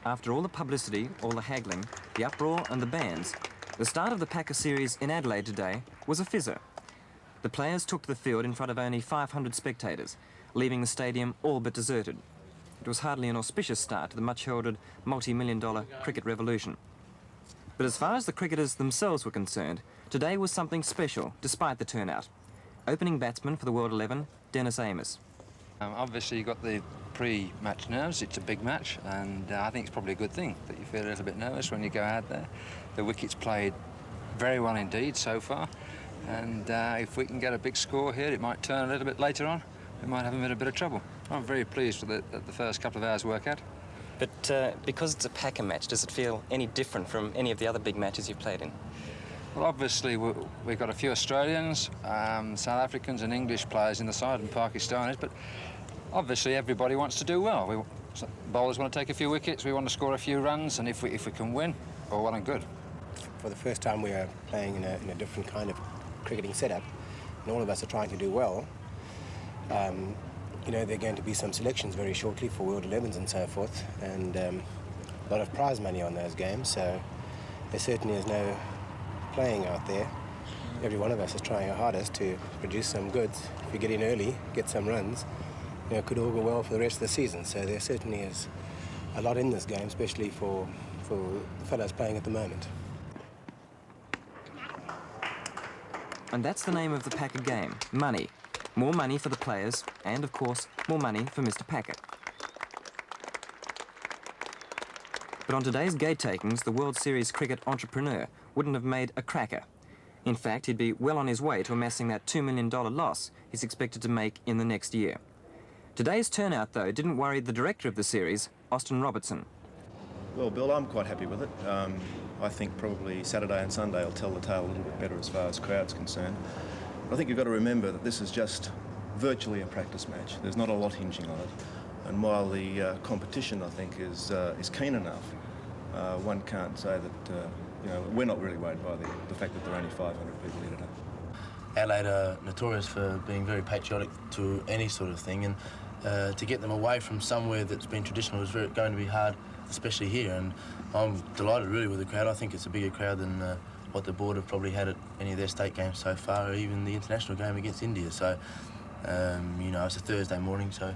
After all the publicity, all the haggling, the uproar and the bans, the start of the Packer series in Adelaide today was a fizzer. The players took to the field in front of only 500 spectators, leaving the stadium all but deserted. It was hardly an auspicious start to the much-heralded multi-million-dollar cricket revolution. But as far as the cricketers themselves were concerned, today was something special, despite the turnout. Opening batsman for the World 11, Dennis Amiss. Obviously, you've got the pre-match nerves. It's a big match, and I think it's probably a good thing that you feel a little bit nervous when you go out there. The wicket's played very well indeed so far, and if we can get a big score here, it might turn a little bit later on. We might have a bit of trouble. I'm very pleased with the first couple of hours workout. But because it's a Packer match, does it feel any different from any of the other big matches you've played in? Well, obviously, we've got a few Australians, South Africans and English players in the side, and Pakistanis, but obviously everybody wants to do well. Bowlers want to take a few wickets, we want to score a few runs, and if we can win, all well and good. For the first time, we are playing in a different kind of cricketing setup, and all of us are trying to do well. You know, there are going to be some selections very shortly for World 11s and so forth, and a lot of prize money on those games, so there certainly is no playing out there. Every one of us is trying our hardest to produce some goods. If you get in early, get some runs, you know, it could all go well for the rest of the season. So there certainly is a lot in this game, especially for the fellows playing at the moment. And that's the name of the Packer game, money. More money for the players, and of course, more money for Mr. Packer. But on today's gate takings, the World Series cricket entrepreneur wouldn't have made a cracker. In fact, he'd be well on his way to amassing that $2 million loss he's expected to make in the next year. Today's turnout, though, didn't worry the director of the series, Austin Robertson. Well, Bill, I'm quite happy with it. I think probably Saturday and Sunday will tell the tale a little bit better as far as crowd's concerned. But I think you've got to remember that this is just virtually a practice match. There's not a lot hinging on it. And while the competition, I think, is keen enough, one can't say that, you know, we're not really worried by the fact that there are only 500 people here today. Adelaide are notorious for being very patriotic to any sort of thing, and to get them away from somewhere that's been traditional is going to be hard, especially here. And I'm delighted really with the crowd. I think it's a bigger crowd than what the board have probably had at any of their state games so far, or even the international game against India. So, you know, it's a Thursday morning, so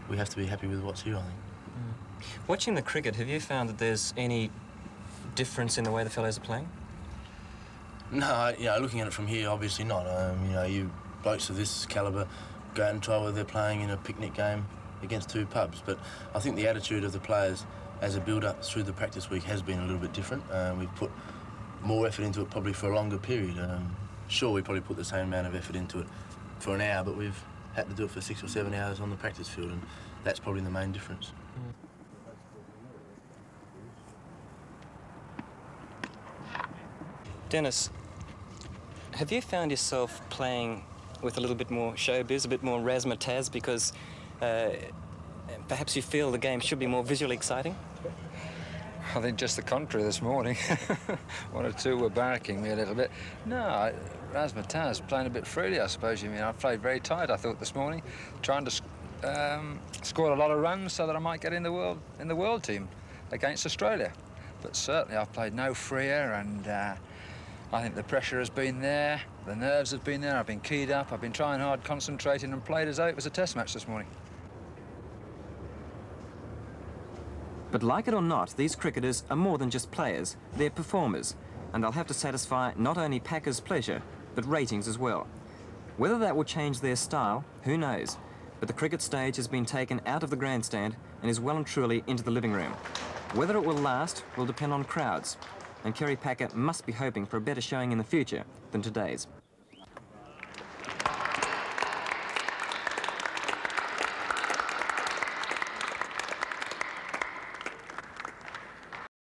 we have to be happy with what's here, I think. Watching the cricket, have you found that there's any difference in the way the fellows are playing? No, you know, looking at it from here, obviously not. You know, you blokes of this calibre go out and try whether they're playing in a picnic game against two pubs. But I think the attitude of the players as a build-up through the practice week has been a little bit different. We've put more effort into it probably for a longer period. Sure, we probably put the same amount of effort into it for an hour, but we've had to do it for 6 or 7 hours on the practice field, and that's probably the main difference. Dennis, have you found yourself playing with a little bit more showbiz, a bit more razzmatazz, because perhaps you feel the game should be more visually exciting? I think just the contrary this morning. One or two were barracking me a little bit. No, razzmatazz, playing a bit freely, I suppose you mean. I played very tight, I thought, this morning, trying to score a lot of runs so that I might get in the world team against Australia. But certainly I've played no freer, and I think the pressure has been there, the nerves have been there, I've been keyed up, I've been trying hard, concentrating, and played as though it was a test match this morning. But like it or not, these cricketers are more than just players, they're performers, and they'll have to satisfy not only Packer's pleasure, but ratings as well. Whether that will change their style, who knows? But the cricket stage has been taken out of the grandstand and is well and truly into the living room. Whether it will last will depend on crowds, and Kerry Packer must be hoping for a better showing in the future than today's.